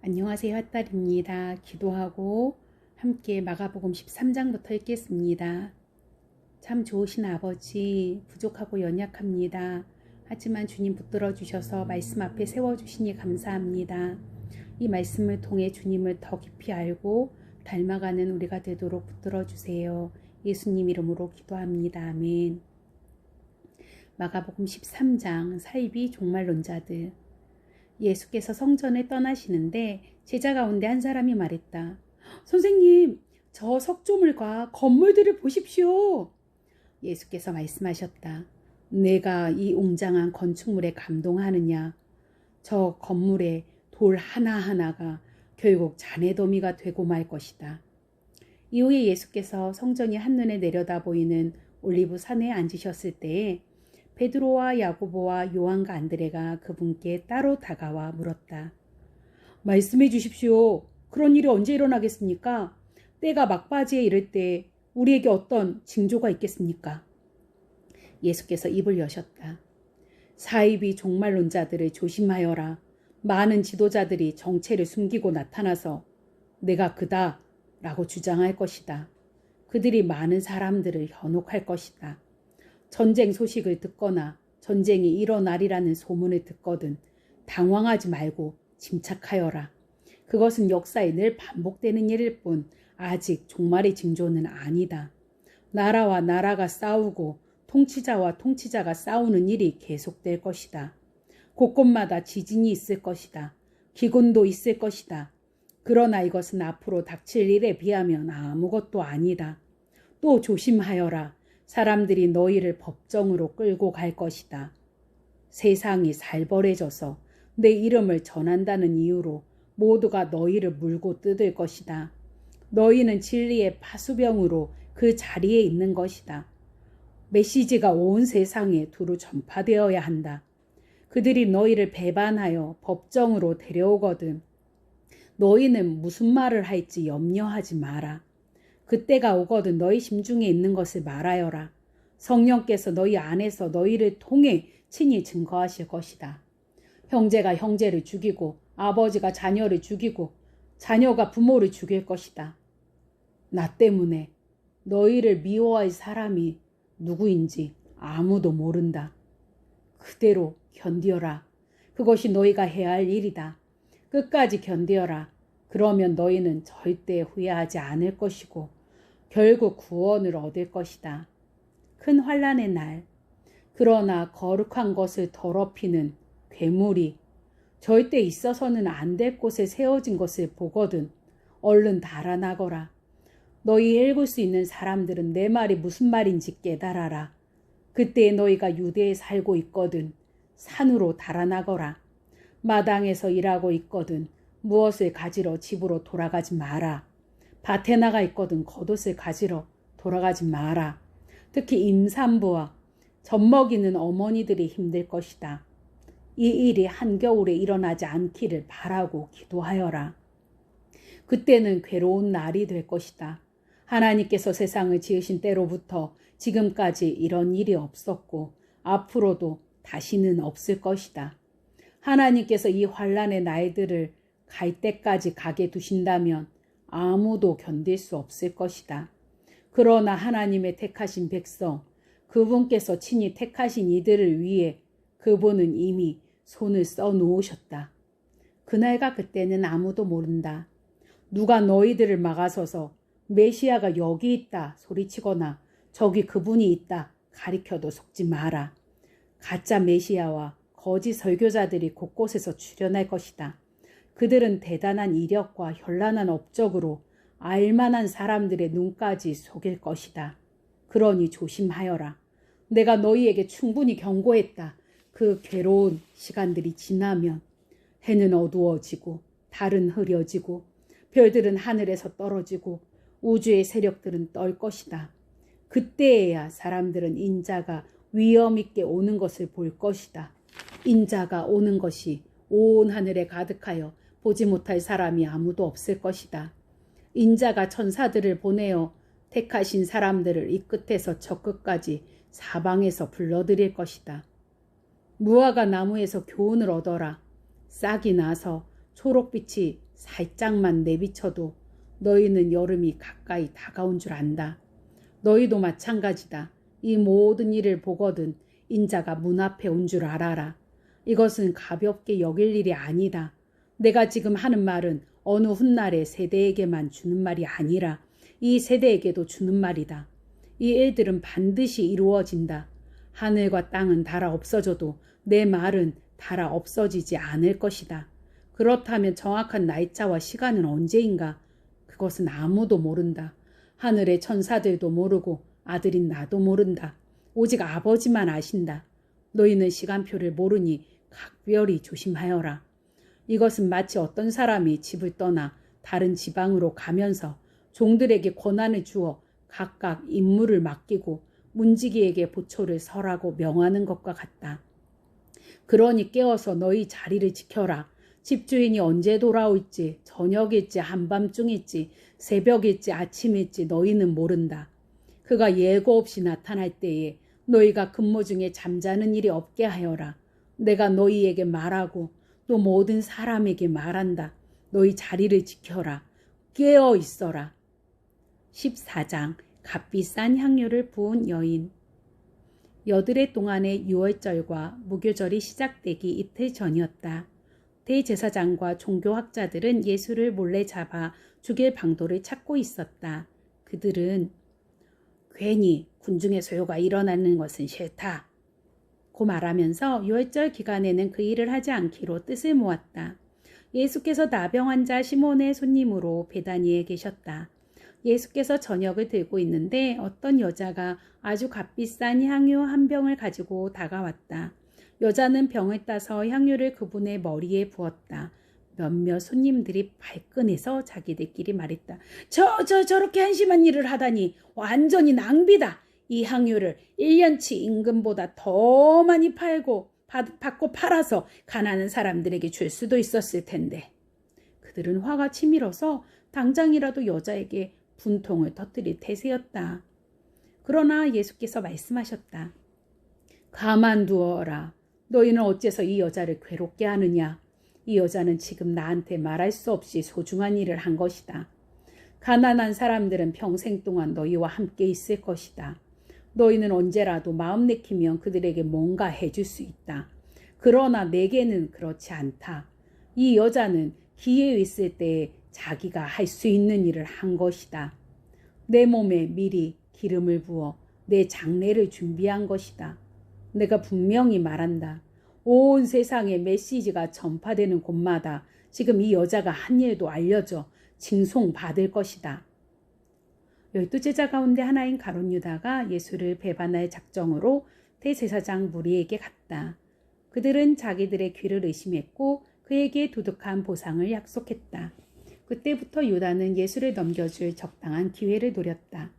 안녕하세요. 핫딸입니다. 기도하고 함께 마가복음 13장부터 읽겠습니다. 참 좋으신 아버지, 부족하고 연약합니다. 하지만 주님 붙들어 주셔서 말씀 앞에 세워주시니 감사합니다. 이 말씀을 통해 주님을 더 깊이 알고 닮아가는 우리가 되도록 붙들어 주세요. 예수님 이름으로 기도합니다. 아멘. 마가복음 13장 사이비 종말론자들. 예수께서 성전에 떠나시는데 제자 가운데 한 사람이 말했다. 선생님, 저 석조물과 건물들을 보십시오. 예수께서 말씀하셨다. 내가 이 웅장한 건축물에 감동하느냐? 저 건물의 돌 하나하나가 결국 잔해더미가 되고 말 것이다. 이후에 예수께서 성전이 한눈에 내려다 보이는 올리브 산에 앉으셨을 때에 베드로와 야고보와 요한과 안드레가 그분께 따로 다가와 물었다. 말씀해 주십시오. 그런 일이 언제 일어나겠습니까? 때가 막바지에 이를 때 우리에게 어떤 징조가 있겠습니까? 예수께서 입을 여셨다. 사이비 종말론자들을 조심하여라. 많은 지도자들이 정체를 숨기고 나타나서 내가 그다 라고 주장할 것이다. 그들이 많은 사람들을 현혹할 것이다. 전쟁 소식을 듣거나 전쟁이 일어나리라는 소문을 듣거든 당황하지 말고 침착하여라. 그것은 역사에 늘 반복되는 일일 뿐 아직 종말의 징조는 아니다. 나라와 나라가 싸우고 통치자와 통치자가 싸우는 일이 계속될 것이다. 곳곳마다 지진이 있을 것이다. 기근도 있을 것이다. 그러나 이것은 앞으로 닥칠 일에 비하면 아무것도 아니다. 또 조심하여라. 사람들이 너희를 법정으로 끌고 갈 것이다. 세상이 살벌해져서 내 이름을 전한다는 이유로 모두가 너희를 물고 뜯을 것이다. 너희는 진리의 파수병으로 그 자리에 있는 것이다. 메시지가 온 세상에 두루 전파되어야 한다. 그들이 너희를 배반하여 법정으로 데려오거든 너희는 무슨 말을 할지 염려하지 마라. 그때가 오거든 너희 심중에 있는 것을 말하여라. 성령께서 너희 안에서 너희를 통해 친히 증거하실 것이다. 형제가 형제를 죽이고 아버지가 자녀를 죽이고 자녀가 부모를 죽일 것이다. 나 때문에 너희를 미워할 사람이 누구인지 아무도 모른다. 그대로 견디어라. 그것이 너희가 해야 할 일이다. 끝까지 견디어라. 그러면 너희는 절대 후회하지 않을 것이고 결국 구원을 얻을 것이다. 큰 환난의 날. 그러나 거룩한 것을 더럽히는 괴물이 절대 있어서는 안 될 곳에 세워진 것을 보거든 얼른 달아나거라. 너희 읽을 수 있는 사람들은 내 말이 무슨 말인지 깨달아라. 그때 너희가 유대에 살고 있거든 산으로 달아나거라. 마당에서 일하고 있거든 무엇을 가지러 집으로 돌아가지 마라. 밭에 나가 있거든 겉옷을 가지러 돌아가지 마라. 특히 임산부와 젖 먹이는 어머니들이 힘들 것이다. 이 일이 한겨울에 일어나지 않기를 바라고 기도하여라. 그때는 괴로운 날이 될 것이다. 하나님께서 세상을 지으신 때로부터 지금까지 이런 일이 없었고 앞으로도 다시는 없을 것이다. 하나님께서 이 환난의 날들을 갈 때까지 가게 두신다면 아무도 견딜 수 없을 것이다. 그러나 하나님의 택하신 백성, 그분께서 친히 택하신 이들을 위해 그분은 이미 손을 써 놓으셨다. 그날과 그때는 아무도 모른다. 누가 너희들을 막아서서 메시아가 여기 있다 소리치거나 저기 그분이 있다 가리켜도 속지 마라. 가짜 메시아와 거짓 설교자들이 곳곳에서 출현할 것이다. 그들은 대단한 이력과 현란한 업적으로 알만한 사람들의 눈까지 속일 것이다. 그러니 조심하여라. 내가 너희에게 충분히 경고했다. 그 괴로운 시간들이 지나면 해는 어두워지고 달은 흐려지고 별들은 하늘에서 떨어지고 우주의 세력들은 떨 것이다. 그때에야 사람들은 인자가 위엄 있게 오는 것을 볼 것이다. 인자가 오는 것이 온 하늘에 가득하여 보지 못할 사람이 아무도 없을 것이다. 인자가 천사들을 보내어 택하신 사람들을 이 끝에서 저 끝까지 사방에서 불러들일 것이다. 무화과 나무에서 교훈을 얻어라. 싹이 나서 초록빛이 살짝만 내비쳐도 너희는 여름이 가까이 다가온 줄 안다. 너희도 마찬가지다. 이 모든 일을 보거든 인자가 문 앞에 온 줄 알아라. 이것은 가볍게 여길 일이 아니다. 내가 지금 하는 말은 어느 훗날의 세대에게만 주는 말이 아니라 이 세대에게도 주는 말이다. 이 일들은 반드시 이루어진다. 하늘과 땅은 닳아 없어져도 내 말은 닳아 없어지지 않을 것이다. 그렇다면 정확한 날짜와 시간은 언제인가? 그것은 아무도 모른다. 하늘의 천사들도 모르고 아들인 나도 모른다. 오직 아버지만 아신다. 너희는 시간표를 모르니 각별히 조심하여라. 이것은 마치 어떤 사람이 집을 떠나 다른 지방으로 가면서 종들에게 권한을 주어 각각 임무를 맡기고 문지기에게 보초를 설하고 명하는 것과 같다. 그러니 깨어서 너희 자리를 지켜라. 집주인이 언제 돌아올지, 저녁일지 한밤중일지 새벽일지 아침일지 너희는 모른다. 그가 예고 없이 나타날 때에 너희가 근무 중에 잠자는 일이 없게 하여라. 내가 너희에게 말하고 또 모든 사람에게 말한다. 너희 자리를 지켜라. 깨어 있어라. 14장 값비싼 향료를 부은 여인. 여드레 동안의 유월절과 무교절이 시작되기 이틀 전이었다. 대제사장과 종교학자들은 예수를 몰래 잡아 죽일 방도를 찾고 있었다. 그들은 괜히 군중의 소요가 일어나는 것은 싫다 고 말하면서 유월절 기간에는 그 일을 하지 않기로 뜻을 모았다. 예수께서 나병 환자 시몬의 손님으로 베다니에 계셨다. 예수께서 저녁을 들고 있는데 어떤 여자가 아주 값비싼 향유 한 병을 가지고 다가왔다. 여자는 병을 따서 향유를 그분의 머리에 부었다. 몇몇 손님들이 발끈해서 자기들끼리 말했다. 저렇게 한심한 일을 하다니 완전히 낭비다. 이 향유를 1년치 임금보다 더 많이 받고 팔아서 가난한 사람들에게 줄 수도 있었을 텐데. 그들은 화가 치밀어서 당장이라도 여자에게 분통을 터뜨릴 태세였다. 그러나 예수께서 말씀하셨다. 가만두어라. 너희는 어째서 이 여자를 괴롭게 하느냐. 이 여자는 지금 나한테 말할 수 없이 소중한 일을 한 것이다. 가난한 사람들은 평생 동안 너희와 함께 있을 것이다. 너희는 언제라도 마음 내키면 그들에게 뭔가 해줄 수 있다. 그러나 내게는 그렇지 않다. 이 여자는 기회 있을 때에 자기가 할 수 있는 일을 한 것이다. 내 몸에 미리 기름을 부어 내 장례를 준비한 것이다. 내가 분명히 말한다. 온 세상에 메시지가 전파되는 곳마다 지금 이 여자가 한 일도 알려져 징송받을 것이다. 12제자 가운데 하나인 가룟 유다가 예수를 배반할 작정으로 대제사장 무리에게 갔다. 그들은 자기들의 귀를 의심했고 그에게 두둑한 보상을 약속했다. 그때부터 유다는 예수를 넘겨줄 적당한 기회를 노렸다.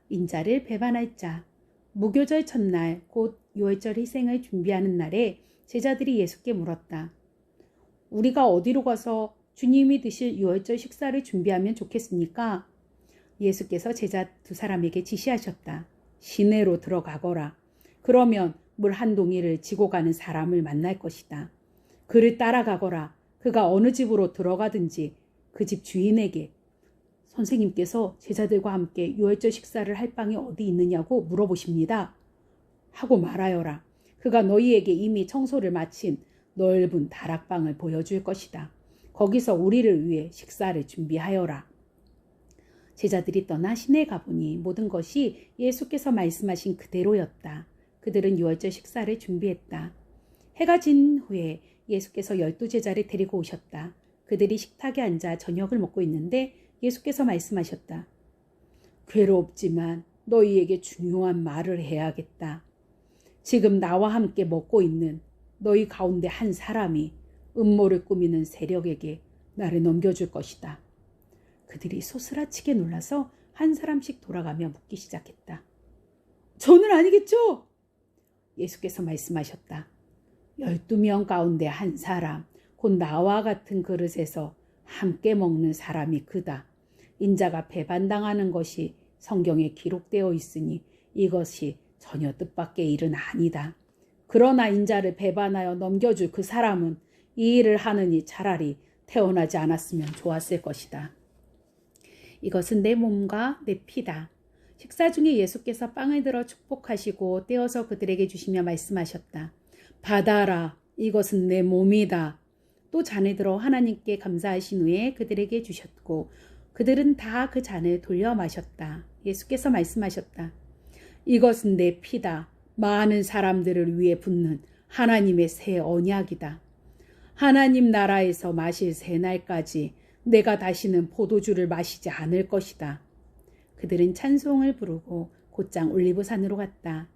인자를 배반할 자. 무교절 첫날 곧 유월절 희생을 준비하는 날에 제자들이 예수께 물었다. 우리가 어디로 가서 주님이 드실 유월절 식사를 준비하면 좋겠습니까? 예수께서 제자 두 사람에게 지시하셨다. 시내로 들어가거라. 그러면 물 한 동이를 지고 가는 사람을 만날 것이다. 그를 따라가거라. 그가 어느 집으로 들어가든지 그 집 주인에게 선생님께서 제자들과 함께 유월절 식사를 할 방이 어디 있느냐고 물어보십니다. 하고 말하여라. 그가 너희에게 이미 청소를 마친 넓은 다락방을 보여줄 것이다. 거기서 우리를 위해 식사를 준비하여라. 제자들이 떠나 시내에 가보니 모든 것이 예수께서 말씀하신 그대로였다. 그들은 유월절 식사를 준비했다. 해가 진 후에 예수께서 12제자를 데리고 오셨다. 그들이 식탁에 앉아 저녁을 먹고 있는데 예수께서 말씀하셨다. 괴롭지만 너희에게 중요한 말을 해야겠다. 지금 나와 함께 먹고 있는 너희 가운데 한 사람이 음모를 꾸미는 세력에게 나를 넘겨줄 것이다. 그들이 소스라치게 놀라서 한 사람씩 돌아가며 묻기 시작했다. 저는 아니겠죠? 예수께서 말씀하셨다. 12명 가운데 한 사람, 곧 나와 같은 그릇에서 함께 먹는 사람이 그다. 인자가 배반당하는 것이 성경에 기록되어 있으니 이것이 전혀 뜻밖의 일은 아니다. 그러나 인자를 배반하여 넘겨줄 그 사람은 이 일을 하느니 차라리 태어나지 않았으면 좋았을 것이다. 이것은 내 몸과 내 피다. 식사 중에 예수께서 빵을 들어 축복하시고 떼어서 그들에게 주시며 말씀하셨다. 받아라. 이것은 내 몸이다. 또 잔을 들어 하나님께 감사하신 후에 그들에게 주셨고 그들은 다 그 잔을 돌려 마셨다. 예수께서 말씀하셨다. 이것은 내 피다. 많은 사람들을 위해 붓는 하나님의 새 언약이다. 하나님 나라에서 마실 새날까지 내가 다시는 포도주를 마시지 않을 것이다. 그들은 찬송을 부르고 곧장 올리브산으로 갔다.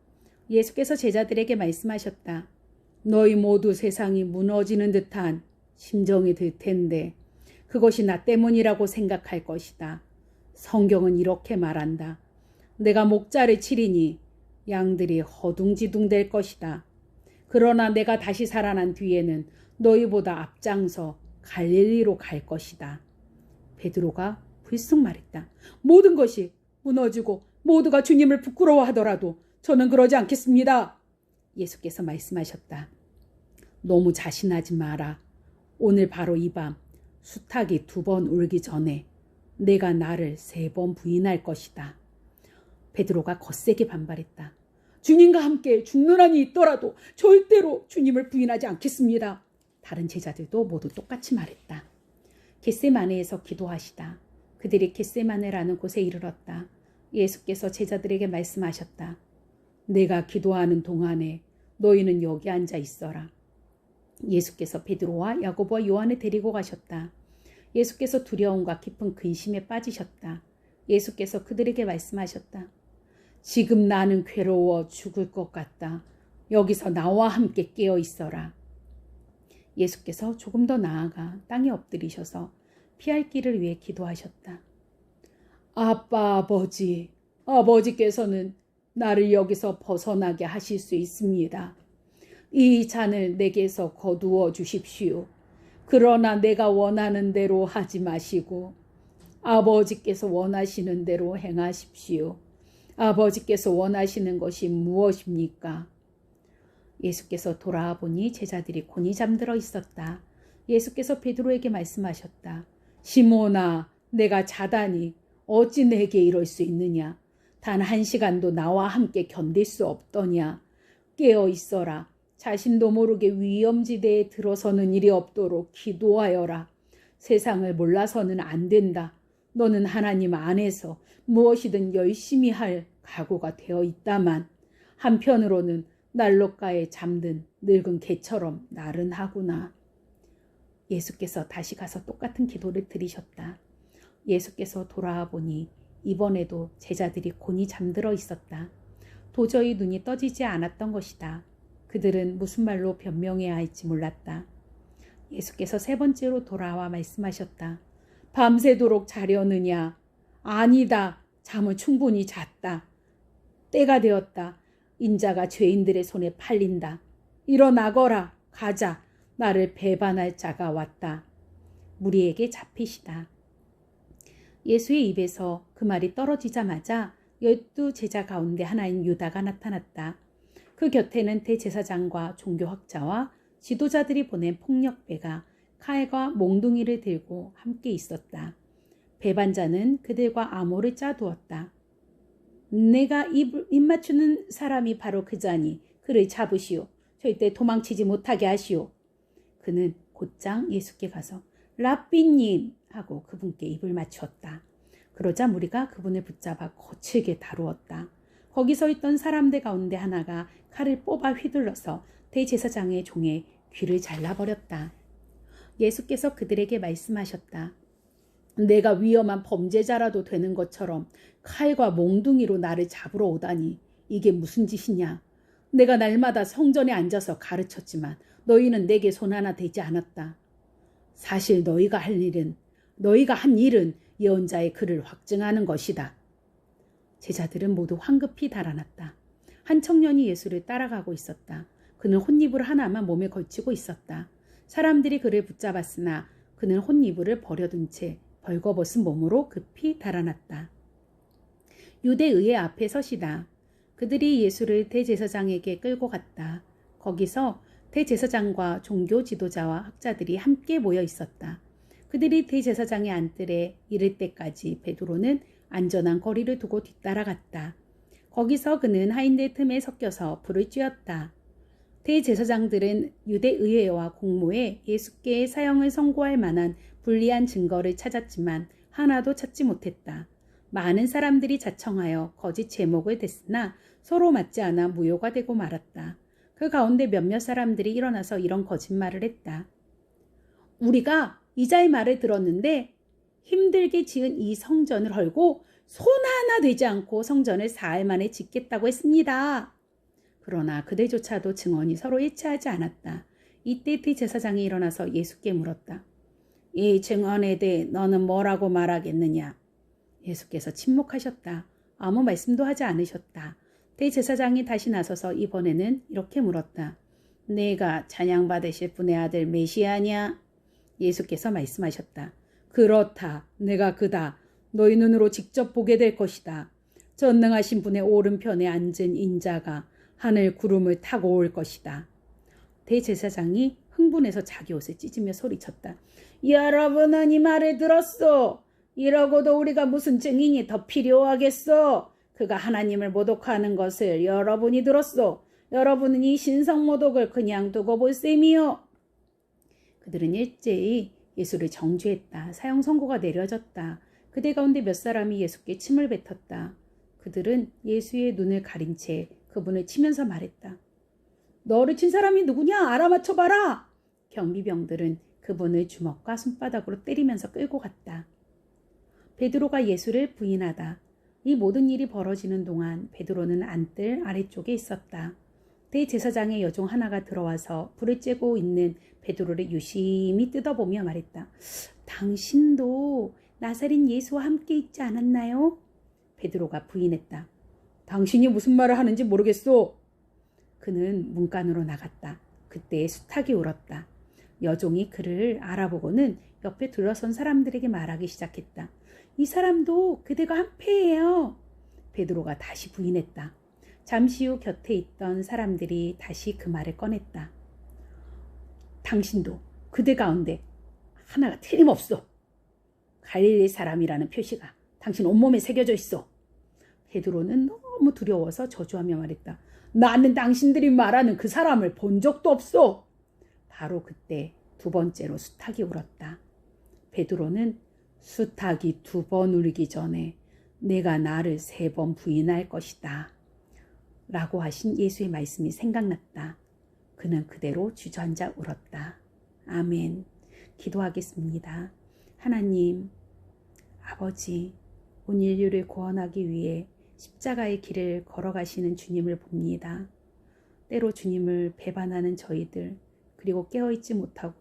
예수께서 제자들에게 말씀하셨다. 너희 모두 세상이 무너지는 듯한 심정이 들 텐데 그것이 나 때문이라고 생각할 것이다. 성경은 이렇게 말한다. 내가 목자를 치리니 양들이 허둥지둥 될 것이다. 그러나 내가 다시 살아난 뒤에는 너희보다 앞장서 갈릴리로 갈 것이다. 베드로가 불쑥 말했다. 모든 것이 무너지고 모두가 주님을 부끄러워하더라도 저는 그러지 않겠습니다. 예수께서 말씀하셨다. 너무 자신하지 마라. 오늘 바로 이 밤 수탉이 2번 울기 전에 내가 나를 3번 부인할 것이다. 베드로가 거세게 반발했다. 주님과 함께 죽는 한이 있더라도 절대로 주님을 부인하지 않겠습니다. 다른 제자들도 모두 똑같이 말했다. 겟세마네에서 기도하시다. 그들이 겟세마네라는 곳에 이르렀다. 예수께서 제자들에게 말씀하셨다. 내가 기도하는 동안에 너희는 여기 앉아 있어라. 예수께서 베드로와 야고보와 요한을 데리고 가셨다. 예수께서 두려움과 깊은 근심에 빠지셨다. 예수께서 그들에게 말씀하셨다. 지금 나는 괴로워 죽을 것 같다. 여기서 나와 함께 깨어 있어라. 예수께서 조금 더 나아가 땅에 엎드리셔서 피할 길을 위해 기도하셨다. 아빠 아버지, 아버지께서는 나를 여기서 벗어나게 하실 수 있습니다. 이 잔을 내게서 거두어 주십시오. 그러나 내가 원하는 대로 하지 마시고 아버지께서 원하시는 대로 행하십시오. 아버지께서 원하시는 것이 무엇입니까? 예수께서 돌아와 보니 제자들이 곤히 잠들어 있었다. 예수께서 베드로에게 말씀하셨다. 시몬아, 내가 자다니 어찌 내게 이럴 수 있느냐? 단 1시간도 나와 함께 견딜 수 없더냐? 깨어 있어라. 자신도 모르게 위험지대에 들어서는 일이 없도록 기도하여라. 세상을 몰라서는 안 된다. 너는 하나님 안에서 무엇이든 열심히 할 각오가 되어 있다만 한편으로는 난로가에 잠든 늙은 개처럼 나른하구나. 예수께서 다시 가서 똑같은 기도를 드리셨다. 예수께서 돌아와 보니 이번에도 제자들이 곤히 잠들어 있었다. 도저히 눈이 떠지지 않았던 것이다. 그들은 무슨 말로 변명해야 할지 몰랐다. 예수께서 3번째로 돌아와 말씀하셨다. 밤새도록 자려느냐? 아니다. 잠을 충분히 잤다. 때가 되었다. 인자가 죄인들의 손에 팔린다. 일어나거라. 가자. 나를 배반할 자가 왔다. 무리에게 잡히시다. 예수의 입에서 그 말이 떨어지자마자 12 제자 가운데 하나인 유다가 나타났다. 그 곁에는 대제사장과 종교학자와 지도자들이 보낸 폭력배가 칼과 몽둥이를 들고 함께 있었다. 배반자는 그들과 암호를 짜두었다. 내가 입 맞추는 사람이 바로 그자니 그를 잡으시오. 절대 도망치지 못하게 하시오. 그는 곧장 예수께 가서 랍비님 하고 그분께 입을 맞추었다. 그러자 무리가 그분을 붙잡아 거칠게 다루었다. 거기 서 있던 사람들 가운데 하나가 칼을 뽑아 휘둘러서 대제사장의 종의 귀를 잘라버렸다. 예수께서 그들에게 말씀하셨다. 내가 위험한 범죄자라도 되는 것처럼 칼과 몽둥이로 나를 잡으러 오다니 이게 무슨 짓이냐. 내가 날마다 성전에 앉아서 가르쳤지만 너희는 내게 손 하나 대지 않았다. 사실 너희가 한 일은 예언자의 글을 확증하는 것이다. 제자들은 모두 황급히 달아났다. 한 청년이 예수를 따라가고 있었다. 그는 혼이불 하나만 몸에 걸치고 있었다. 사람들이 그를 붙잡았으나 그는 혼이불을 버려둔 채 벌거벗은 몸으로 급히 달아났다. 유대의회 앞에 서시다. 그들이 예수를 대제사장에게 끌고 갔다. 거기서 대제사장과 종교 지도자와 학자들이 함께 모여 있었다. 그들이 대제사장의 안뜰에 이를 때까지 베드로는 안전한 거리를 두고 뒤따라갔다. 거기서 그는 하인들 틈에 섞여서 불을 쬐었다. 대제사장들은 유대의회와 공모에 예수께의 사형을 선고할 만한 불리한 증거를 찾았지만 하나도 찾지 못했다. 많은 사람들이 자청하여 거짓 제목을 댔으나 서로 맞지 않아 무효가 되고 말았다. 그 가운데 몇몇 사람들이 일어나서 이런 거짓말을 했다. 우리가 이자의 말을 들었는데 힘들게 지은 이 성전을 헐고 손 하나 되지 않고 성전을 4일 만에 짓겠다고 했습니다. 그러나 그들조차도 증언이 서로 일치하지 않았다. 이때 대제사장이 일어나서 예수께 물었다. 이 증언에 대해 너는 뭐라고 말하겠느냐? 예수께서 침묵하셨다. 아무 말씀도 하지 않으셨다. 대제사장이 다시 나서서 이번에는 이렇게 물었다. 내가 찬양받으실 분의 아들 메시아냐? 예수께서 말씀하셨다. 그렇다. 내가 그다. 너희 눈으로 직접 보게 될 것이다. 전능하신 분의 오른편에 앉은 인자가 하늘 구름을 타고 올 것이다. 대제사장이 흥분해서 자기 옷을 찢으며 소리쳤다. 여러분은 이 말을 들었소. 이러고도 우리가 무슨 증인이 더 필요하겠소. 그가 하나님을 모독하는 것을 여러분이 들었소. 여러분은 이 신성 모독을 그냥 두고 볼 셈이요. 그들은 일제히 예수를 정죄했다. 사형 선고가 내려졌다. 그들 가운데 몇 사람이 예수께 침을 뱉었다. 그들은 예수의 눈을 가린 채 그분을 치면서 말했다. 너를 친 사람이 누구냐? 알아맞혀봐라. 경비병들은 그분을 주먹과 손바닥으로 때리면서 끌고 갔다. 베드로가 예수를 부인하다. 이 모든 일이 벌어지는 동안 베드로는 안뜰 아래쪽에 있었다. 대제사장의 여종 하나가 들어와서 불을 쬐고 있는 베드로를 유심히 뜯어보며 말했다. 당신도 나사렛 예수와 함께 있지 않았나요? 베드로가 부인했다. 당신이 무슨 말을 하는지 모르겠소. 그는 문간으로 나갔다. 그때 수탉이 울었다. 여종이 그를 알아보고는 옆에 둘러선 사람들에게 말하기 시작했다. 이 사람도 그대가 한패예요. 베드로가 다시 부인했다. 잠시 후 곁에 있던 사람들이 다시 그 말을 꺼냈다. 당신도 그대 가운데 하나가 틀림없어. 갈릴리 사람이라는 표시가 당신 온몸에 새겨져 있어. 베드로는 너무 두려워서 저주하며 말했다. 나는 당신들이 말하는 그 사람을 본 적도 없어. 바로 그때 두 번째로 수탉이 울었다. 베드로는 수탉이 2번 울기 전에 내가 나를 3번 부인할 것이다. 라고 하신 예수의 말씀이 생각났다. 그는 그대로 주저앉아 울었다. 아멘. 기도하겠습니다. 하나님, 아버지, 온 인류를 구원하기 위해 십자가의 길을 걸어가시는 주님을 봅니다. 때로 주님을 배반하는 저희들, 그리고 깨어있지 못하고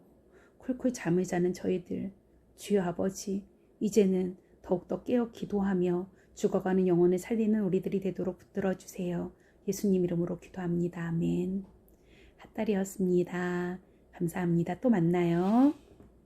쿨쿨 잠을 자는 저희들, 주여 아버지, 이제는 더욱더 깨어 기도하며 죽어가는 영혼을 살리는 우리들이 되도록 붙들어 주세요. 예수님 이름으로 기도합니다. 아멘. 핫달이었습니다. 감사합니다. 또 만나요.